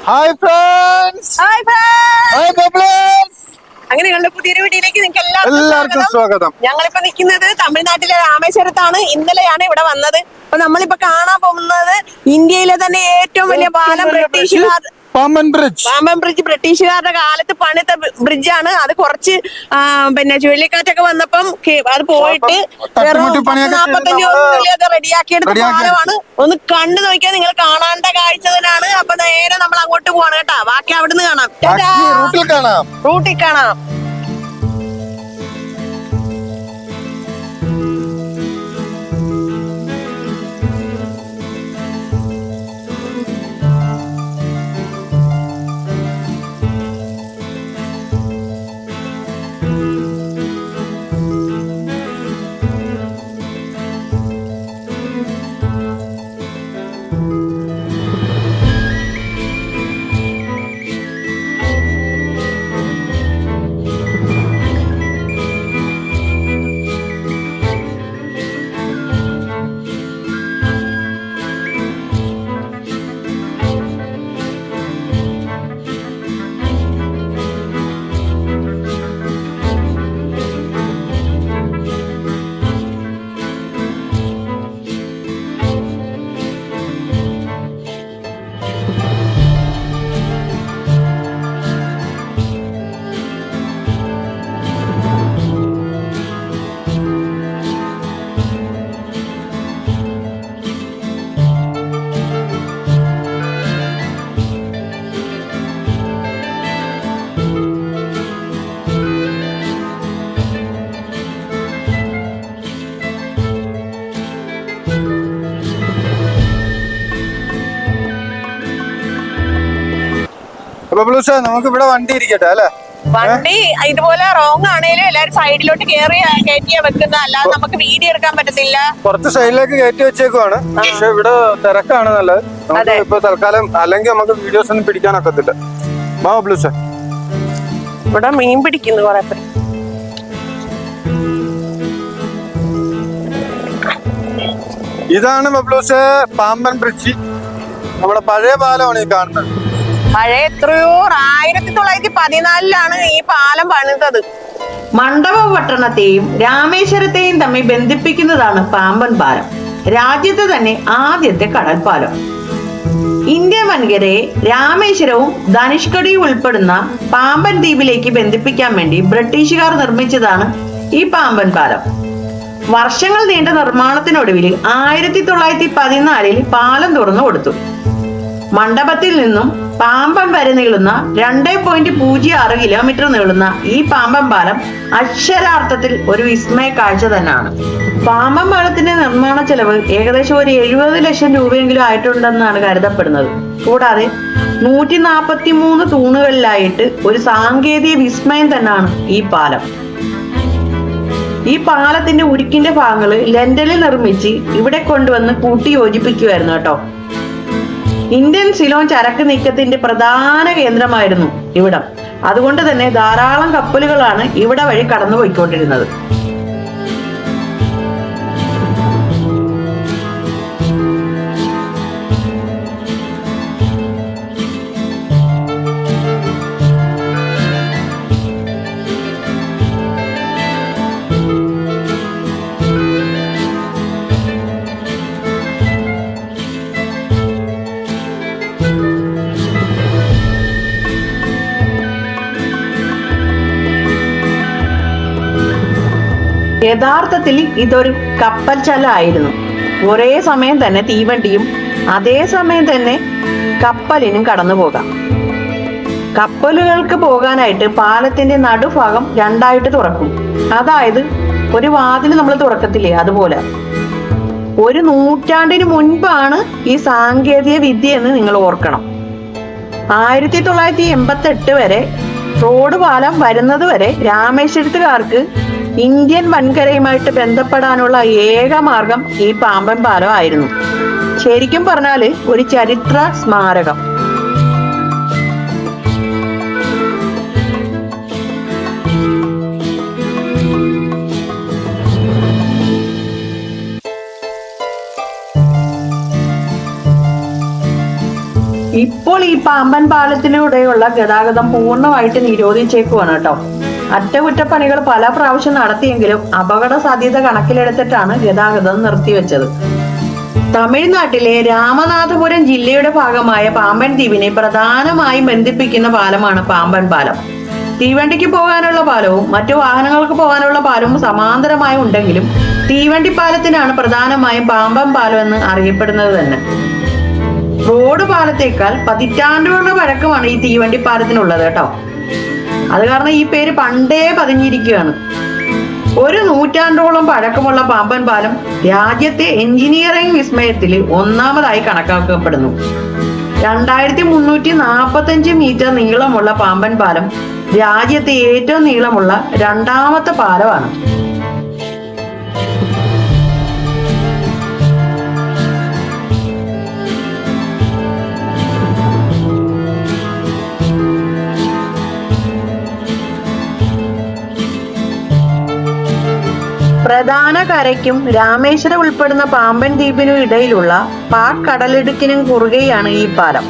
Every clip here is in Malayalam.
Hi friends, hi ബബ്ലേസ്. അങ്ങനെയുള്ള പുതിയൊരു വീഡിയോയിലേക്ക് നിങ്ങൾക്ക് എല്ലാവർക്കും സ്വാഗതം. ഞങ്ങളിപ്പോ നിൽക്കുന്നത് തമിഴ്നാട്ടിലെ രാമേശ്വരത്താണ്. ഇന്നലെയാണ് ഇവിടെ വന്നത്. അപ്പൊ നമ്മളിപ്പോ കാണാൻ പോകുന്നത് ഇന്ത്യയിലെ തന്നെ ഏറ്റവും വലിയ പാലം പാമ്പൻ ബ്രിഡ്ജ് ബ്രിട്ടീഷുകാരുടെ കാലത്ത് പണിത ബ്രിഡ്ജാണ്. അത് കുറച്ച് പിന്നെ ചുഴലിക്കാറ്റൊക്കെ വന്നപ്പം അത് പോയിട്ട് 45 ദിവസത്തിനുള്ളിൽ അത് റെഡിയാക്കിയെടുത്ത പാലമാണ്. ഒന്ന് കണ്ടു നോക്കിയാൽ നിങ്ങൾ കാണാണ്ട കാഴ്ച തന്നെയാണ്. അപ്പൊ നേരെ നമ്മൾ അങ്ങോട്ട് പോവാണ് കേട്ടാ. ബാക്കി അവിടുന്ന് കാണാം, റൂട്ടിൽ കാണാം. നമുക്ക് ഇവിടെ വണ്ടി ഇരിക്കട്ടെ അല്ലെ? വണ്ടി ഇതുപോലെ റോങ് ആണേലും എല്ലാരും സൈഡിലോട്ട് കയറ്റിയാ വെക്കുന്ന, അല്ലാതെ നമുക്ക് വീഡിയോ എടുക്കാൻ പറ്റത്തില്ല. കുറച്ച് സൈഡിലേക്ക് കയറ്റി വെച്ചേക്കുവാണ്. പക്ഷെ ഇവിടെ തിരക്കാണ് നല്ലത്. ഇപ്പൊ തൽക്കാലം അല്ലെങ്കിൽ നമുക്ക് വീഡിയോസ് ഒന്നും പിടിക്കാനൊക്കത്തില്ല. ബ്ലൂസേ ഇവിടെ മീൻ പിടിക്കുന്നു കുറെ പേര്. ഇതാണ് ബബ്ലൂസേ പാമ്പൻ ബ്രിഡ്ജ്. നമ്മുടെ പഴയ പാലമാണ് ഈ കാണുന്നത്. പഴയ എത്രയോ 1914 ഈ പാലം പണിതത്. മണ്ഡപപട്ടണത്തെയും രാമേശ്വരത്തെയും തമ്മിൽ ബന്ധിപ്പിക്കുന്നതാണ് പാമ്പൻ പാലം. രാജ്യത്തെ തന്നെ ആദ്യത്തെ കടൽപ്പാലം. ഇന്ത്യൻ വൻകരയെ രാമേശ്വരവും ധനുഷ്കോടിയും ഉൾപ്പെടുന്ന പാമ്പൻ ദ്വീപിലേക്ക് ബന്ധിപ്പിക്കാൻ വേണ്ടി ബ്രിട്ടീഷുകാർ നിർമ്മിച്ചതാണ് ഈ പാമ്പൻ പാലം. വർഷങ്ങൾ നീണ്ട നിർമ്മാണത്തിനൊടുവിൽ 1914 പാലം തുറന്നു കൊടുത്തു. മണ്ഡപത്തിൽ നിന്നും പാമ്പൻ വരെ നീളുന്ന 2.06 കിലോമീറ്റർ നീളുന്ന ഈ പാമ്പൻ പാലം അക്ഷരാർത്ഥത്തിൽ ഒരു വിസ്മയ കാഴ്ച തന്നെയാണ്. പാമ്പൻ പാലത്തിന്റെ നിർമ്മാണ ചെലവ് ഏകദേശം ഒരു 70 ലക്ഷം രൂപയെങ്കിലും ആയിട്ടുണ്ടെന്നാണ് കരുതപ്പെടുന്നത്. കൂടാതെ 143 തൂണുകളിലായിട്ട് ഒരു സാങ്കേതിക വിസ്മയം തന്നെയാണ് ഈ പാലം. ഈ പാലത്തിന്റെ ഉരുക്കിന്റെ ഭാഗങ്ങള് ലണ്ടനിൽ നിർമ്മിച്ച് ഇവിടെ കൊണ്ടുവന്ന് കൂട്ടി യോജിപ്പിക്കുമായിരുന്നു കേട്ടോ. ഇന്ത്യൻ സിലോൺ ചരക്ക് നീക്കത്തിന്റെ പ്രധാന കേന്ദ്രമായിരുന്നു ഇവിടം. അതുകൊണ്ട് തന്നെ ധാരാളം കപ്പലുകളാണ് ഇവിടെ വഴി കടന്നു പോയിക്കൊണ്ടിരുന്നത്. യഥാർത്ഥത്തിൽ ഇതൊരു കപ്പൽ ചലമായിരുന്നു. ഒരേ സമയം തന്നെ തീവണ്ടിയും അതേ സമയം തന്നെ കപ്പലിനും കടന്നു പോകാം. കപ്പലുകൾക്ക് പോകാനായിട്ട് പാലത്തിന്റെ നടുഭാഗം രണ്ടായിട്ട് തുറക്കും. അതായത് ഒരു വാതിൽ നമ്മൾ തുറക്കത്തില്ലേ, അതുപോലെ. ഒരു നൂറ്റാണ്ടിന് മുൻപാണ് ഈ സാങ്കേതിക വിദ്യ എന്ന് നിങ്ങൾ ഓർക്കണം. 1988 വരെ റോഡ് പാലം വരുന്നത് വരെ രാമേശ്വരത്തുകാർക്ക് ഇന്ത്യൻ വൻകരയുമായിട്ട് ബന്ധപ്പെടാനുള്ള ഏക മാർഗം ഈ പാമ്പൻ പാലം ആയിരുന്നു. ശരിക്കും പറഞ്ഞാല് ഒരു ചരിത്ര സ്മാരകം. ഇപ്പോൾ ഈ പാമ്പൻ പാലത്തിലൂടെയുള്ള ഗതാഗതം പൂർണ്ണമായിട്ട് നിരോധിച്ചേക്കുവാണ് കേട്ടോ. അറ്റകുറ്റപ്പണികൾ പല പ്രാവശ്യം നടത്തിയെങ്കിലും അപകട സാധ്യത കണക്കിലെടുത്തിട്ടാണ് ഗതാഗതം നിർത്തിവെച്ചത്. തമിഴ്നാട്ടിലെ രാമനാഥപുരം ജില്ലയുടെ ഭാഗമായ പാമ്പൻ ദ്വീപിനെ പ്രധാനമായും ബന്ധിപ്പിക്കുന്ന പാലമാണ് പാമ്പൻ പാലം. തീവണ്ടിക്ക് പോകാനുള്ള പാലവും മറ്റു വാഹനങ്ങൾക്ക് പോകാനുള്ള പാലവും സമാന്തരമായി ഉണ്ടെങ്കിലും തീവണ്ടി പാലത്തിനാണ് പ്രധാനമായും പാമ്പൻ പാലം എന്ന് അറിയപ്പെടുന്നത് തന്നെ. റോഡ് പാലത്തേക്കാൾ പതിറ്റാണ്ടുകളുടെ പഴക്കമാണ് ഈ തീവണ്ടി പാലത്തിനുള്ളത് കേട്ടോ. അത് കാരണം ഈ പേര് പണ്ടേ പതിഞ്ഞിരിക്കുകയാണ്. 1 നൂറ്റാണ്ടോളം പഴക്കമുള്ള പാമ്പൻ പാലം രാജ്യത്തെ എഞ്ചിനീയറിംഗ് വിസ്മയത്തിൽ ഒന്നാമതായി കണക്കാക്കപ്പെടുന്നു. 2345 മീറ്റർ നീളമുള്ള പാമ്പൻ പാലം രാജ്യത്തെ ഏറ്റവും നീളമുള്ള 2ാമത്തെ പാലമാണ്. പ്രധാന കരയ്ക്കും രാമേശ്വരം ഉൾപ്പെടുന്ന പാമ്പൻ ദ്വീപിനും ഇടയിലുള്ള പാക് കടലിടുക്കിനും കുറുകെയാണ് ഈ പാലം.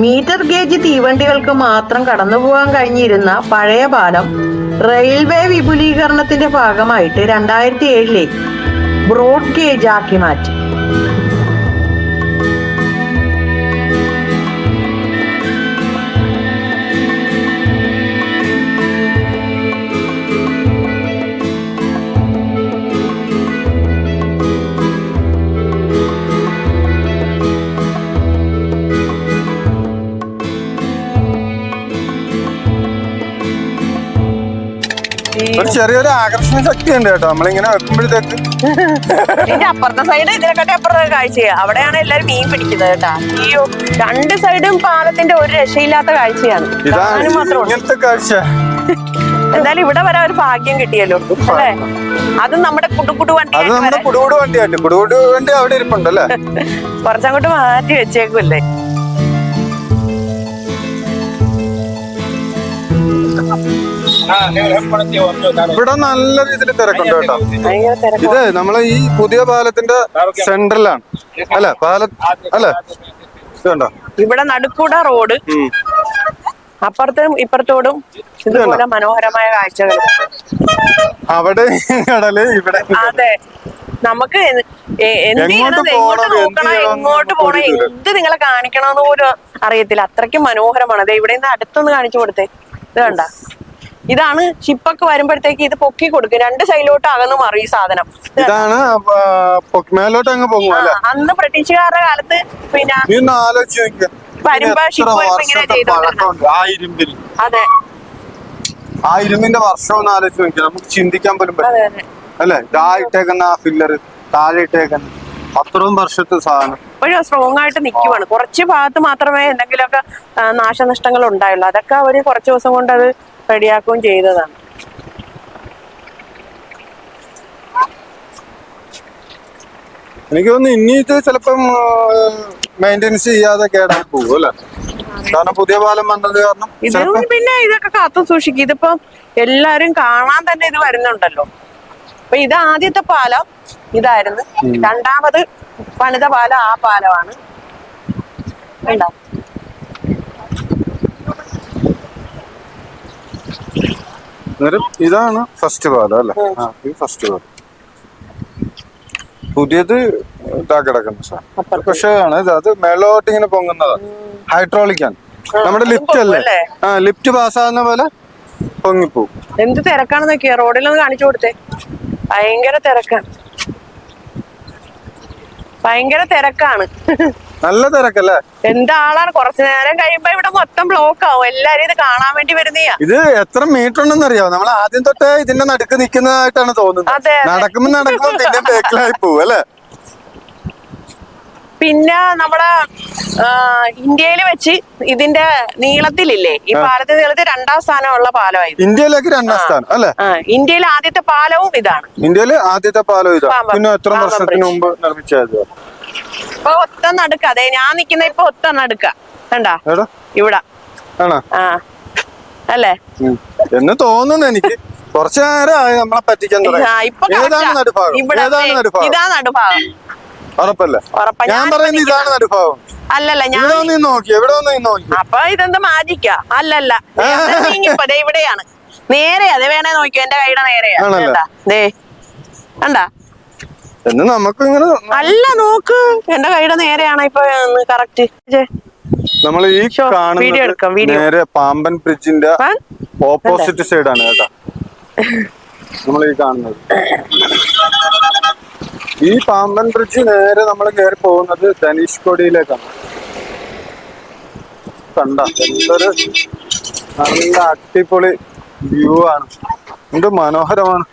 മീറ്റർ ഗേജ് തീവണ്ടികൾക്ക് മാത്രം കടന്നുപോകാൻ കഴിഞ്ഞിരുന്ന പഴയ പാലം റെയിൽവേ വിപുലീകരണത്തിന്റെ ഭാഗമായിട്ട് 2007 ബ്രോഡ് ഗേജ് ആക്കി മാറ്റി. ഒരു ചെറിയൊരു ആകർഷണ ശക്തി ഉണ്ട് കേട്ടോ നമ്മളിങ്ങനെ വെക്കുമ്പോഴത്തേക്ക്. ഇതിന്റെ അപ്പുറത്തെ സൈഡ് ഇതിനെക്കാട്ടി അപ്പുറത്തെ കാഴ്ചയാ. അവിടെയാണ് എല്ലാരും മീൻ പിടിക്കുന്നത് കേട്ടാ. ഈ 2 സൈഡും പാലത്തിന്റെ ഒരു രക്ഷയില്ലാത്ത കാഴ്ചയാണ്. ഇതാണ് ഇങ്ങനത്തെ കാഴ്ച. എന്തായാലും ഇവിടെ വരാൻ ഒരു ഭാഗ്യം കിട്ടിയല്ലോ അല്ലേ. അത് നമ്മുടെ കുടുകുടു വണ്ടി. അത് നമ്മുടെ കുടുകുടു വണ്ടിയായിട്ട് കുടുകുടു വണ്ടി അവിടെ ഇരിപ്പുണ്ടല്ലേ. കുറച്ചങ്ങോട്ട് മാറ്റി വെച്ചേക്കുമല്ലേ. ഇവിടെ നല്ല രീതിയിൽ തിരക്കുണ്ട് കേട്ടോ. ഇത് നമ്മളെ ഈ പുതിയ പാലത്തിന്റെ സെന്ററിലാണ് അല്ലെ പാലം അല്ലെ. ഇതുണ്ടോ ഇവിടെ നടുക്കൂടെ റോഡ്, അപ്പുറത്തും ഇപ്പുറത്തോടും ഇതുപോലെ മനോഹരമായ കാഴ്ചകൾ. അവിടെ കടല് ഇവിടെ. അതെ, നമുക്ക് എന്ത് ചെയ്യണം, എങ്ങോട്ട് നോക്കണം, എങ്ങോട്ട് പോണം, എന്ത് നിങ്ങളെ കാണിക്കണമെന്ന് പോലും അറിയത്തില്ല. അത്രയ്ക്കും മനോഹരമാണ്. അതെ, ഇവിടെ നിന്ന് അടുത്തൊന്ന് കാണിച്ചു കൊടുത്തേ. ഇത് കണ്ട, ഇതാണ് ഷിപ്പൊക്കെ വരുമ്പോഴത്തേക്ക് ഇത് പൊക്കി കൊടുക്കും. 2 സൈഡിലോട്ട് അകന്നു മാറും ഈ സാധനം. ഇതാണ് മേലോട്ട് അങ്ങ് പോകും. അന്ന് ബ്രിട്ടീഷുകാരുടെ കാലത്ത് പിന്നെ വരുമ്പോ ഷിപ്പ് ഇങ്ങനെ ചെയ്തോണ്ടിരുന്നത്. അതെ, ആ ഇരുമ്പിന്റെ വർഷം ഒന്ന് ആലോചിച്ച് നോക്കിയാൽ നമുക്ക് ചിന്തിക്കാൻ പോലും പറ്റും അല്ലെ. ഇട്ടേക്കുന്ന ആ ഫില്ലർ താഴെ ഇട്ടേക്കുന്ന അത്രയും വർഷത്തെ സാധനം ഇപ്പോഴും സ്ട്രോങ് ആയിട്ട് നിൽക്കുവാണ്. കുറച്ച് ഭാഗത്ത് മാത്രമേ എന്തെങ്കിലുമൊക്കെ നാശനഷ്ടങ്ങൾ ഉണ്ടായുള്ളൂ. അതൊക്കെ അവര് കുറച്ച് ദിവസം കൊണ്ട് അത് റെഡിയാക്കുകയും ചെയ്തതാണ്. എനിക്ക് തോന്നുന്നു ഇനി ഇത് ചിലപ്പം മെയിൻ്റെനൻസ് ചെയ്യാതെ കേടായി പോകും അല്ലെ. കാരണം പുതിയ പാലം വന്നത് കാരണം ഇത് പിന്നെ ഇതൊക്കെ കാത്തു സൂക്ഷിക്കും. ഇതിപ്പം എല്ലാരും കാണാൻ തന്നെ ഇത് വരുന്നുണ്ടല്ലോ. അപ്പൊ ഇത് ആദ്യത്തെ പാലം ഇതായിരുന്നു. 2ാമത് പണിത പാലം ആ പാലമാണ്. ഇതാണ് ഫസ്റ്റ് പാലം അല്ലെ. ഇത് ഫസ്റ്റ് പാലം. പുതിയത് ഇതാ കിടക്കുന്ന സാധനം. പക്ഷേ അത് മേളോട്ട് ഇങ്ങനെ പൊങ്ങുന്നതാ. ഹൈഡ്രോളിക്കാണ്. നമ്മുടെ ലിഫ്റ്റ് അല്ലേ, ലിഫ്റ്റ് പാസ്സാകുന്ന പോലെ പൊങ്ങിപ്പോവും. എന്ത് തിരക്കാണെന്ന് നോക്കിയാ. റോഡിലൊന്ന് കാണിച്ചു കൊടുത്തേ. ഭയങ്കര തിരക്കാണ്, ഭയങ്കര തിരക്കാണ്. നല്ല തിരക്കല്ലേ. എന്താളാണ്. കുറച്ചു നേരം കഴിയുമ്പോ ഇവിടെ മൊത്തം ബ്ലോക്ക് ആവും. എല്ലാരും ഇത് കാണാൻ വേണ്ടി വരുന്നയാ. ഇത് എത്ര മീറ്റർ ഉണ്ടെന്ന് അറിയാവോ? നമ്മൾ ആദ്യം തൊട്ടേ ഇതിന്റെ നടുക്ക് നിൽക്കുന്നതായിട്ടാണ് തോന്നുന്നത്. നടക്കുമ്പോ പിന്നെ ബേക്കിലായി പോവും അല്ലെ. പിന്നെ നമ്മുടെ ഇന്ത്യയിൽ വെച്ച് ഇതിന്റെ നീളത്തിലില്ലേ, ഈ പാലത്തിന്റെ നീളത്തിൽ 2ാം സ്ഥാനമുള്ള പാലമായിരുന്നു. ഇന്ത്യയിലേക്ക് 2ാം സ്ഥാനം അല്ലെ. ഇന്ത്യയിലെ ആദ്യത്തെ പാലവും ഇതാണ്. ഇന്ത്യയിലെ ആദ്യത്തെ പാലം ഇതാണ്. പിന്നെ എത്ര വർഷത്തിന് മുമ്പ് നിർമ്മിച്ചത്? ഇപ്പൊ ഒത്ത നടുക്ക. അതെ, ഞാൻ നിക്കുന്ന ഇപ്പൊ ഒത്ത നടുക്ക. കണ്ടാ ഇവിടെ അല്ലേ എന്ന് തോന്നുന്നു എനിക്ക്. കുറച്ചു നേരമായി നമ്മളെ പറ്റിക്കാൻ തുടങ്ങി. ഇതാ നടുഭാഗം. ഉറപ്പല്ലേ? ഉറപ്പാ. ഞാൻ പറയുന്നത് ഇതാണ് അനുഭവം. അല്ലല്ല ഞാൻ ഇവിടെ വന്ന് നോക്കി, എവിടെ വന്ന് നോക്കി. അപ്പൊ ഇതെന്താ മാജിക്കാ? അല്ലല്ല നീങ്ങിപ്പോ ദേ ഇവിടെയാണ്. നേരെയാ, അത് വേണേ നോക്കിയോ, എന്റെ കൈയുടെ നേരെയാ. ആണല്ലേ? ദേ കണ്ടാ? എന്ന് നമുക്ക് ഇങ്ങനെ അല്ല നോക്ക്, എന്റെ കൈയുടെ നേരെയാണ് ഇപ്പൊ കറക്റ്റ്. നമ്മൾ ഈ വീഡിയോ എടുക്കാം, കാണുന്നത് വീഡിയോ. നേരെ പാമ്പൻ ബ്രിഡ്ജിന്റെ ഓപ്പോസിറ്റ് സൈഡാണ് കേട്ടോ നമ്മൾ ഈ കാണുന്നത്. ഈ പാമ്പൻ ബ്രിഡ്ജ് നേരെ നമ്മൾ കയറി പോകുന്നത് ധനുഷ്കോടിയിലേക്കാണ്. കണ്ട എന്തൊരു നല്ല അടിപൊളി വ്യൂ ആണ്, എന്ത് മനോഹരമാണ്.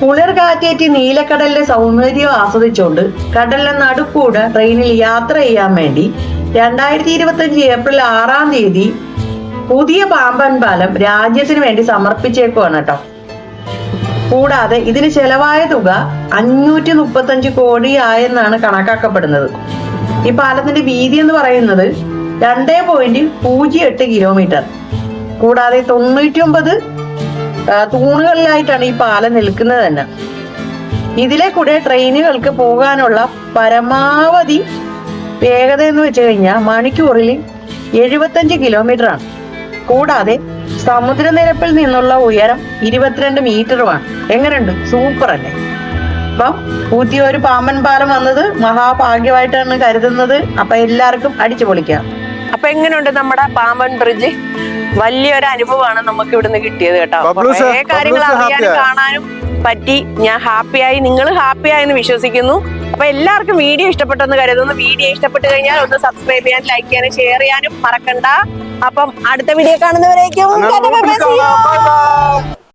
കുളിർ കാറ്റേറ്റി നീലക്കടലിന്റെ സൗന്ദര്യം ആസ്വദിച്ചുകൊണ്ട് കടലിന്റെ നടുക്കൂടെ ട്രെയിനിൽ യാത്ര ചെയ്യാൻ വേണ്ടി 2025 ഏപ്രിൽ 6-ാം തീയതി പുതിയ പാമ്പൻ പാലം രാജ്യത്തിന് വേണ്ടി സമർപ്പിച്ചേക്കുവാണ് കേട്ടോ. കൂടാതെ ഇതിന് ചെലവായ തുക 535 കോടി ആയെന്നാണ് കണക്കാക്കപ്പെടുന്നത്. ഈ പാലത്തിന്റെ വീതി എന്ന് പറയുന്നത് 2.08 കിലോമീറ്റർ. കൂടാതെ 99 തൂണുകളിലായിട്ടാണ് ഈ പാലം നിൽക്കുന്നത് തന്നെ. ഇതിലെ കൂടെ ട്രെയിനുകൾക്ക് പോകാനുള്ള പരമാവധി വേഗത എന്ന് വെച്ച് കഴിഞ്ഞാൽ മണിക്കൂറിൽ 75 കിലോമീറ്റർ ആണ്. കൂടാതെ സമുദ്രനിരപ്പിൽ നിന്നുള്ള ഉയരം 22 മീറ്ററുമാണ്. എങ്ങനെയുണ്ട്? സൂപ്പർ അല്ലേ? അപ്പം പുതിയൊരു പാമ്പൻ പാലം വന്നത് മഹാഭാഗ്യമായിട്ടാണ് കരുതുന്നത്. അപ്പൊ എല്ലാവർക്കും അടിച്ചു പൊളിക്കാം. അപ്പൊ എങ്ങനെയുണ്ട് നമ്മുടെ പാമ്പൻ ബ്രിഡ്ജ്? വലിയൊരു അനുഭവമാണ് നമുക്ക് ഇവിടുന്ന് കിട്ടിയത് കേട്ടോ. കുറേ കാര്യങ്ങൾ അറിയാനും കാണാനും പറ്റി. ഞാൻ ഹാപ്പിയായി, നിങ്ങൾ ഹാപ്പിയായെന്ന് വിശ്വസിക്കുന്നു. അപ്പൊ എല്ലാവർക്കും വീഡിയോ ഇഷ്ടപ്പെട്ടെന്ന് കരുതുന്നു. വീഡിയോ ഇഷ്ടപ്പെട്ട് കഴിഞ്ഞാൽ ഒന്ന് സബ്സ്ക്രൈബ് ചെയ്യാൻ, ലൈക്ക് ചെയ്യാനും ഷെയർ ചെയ്യാനും മറക്കണ്ട. അപ്പം അടുത്ത വീഡിയോ കാണുന്നവരേക്കും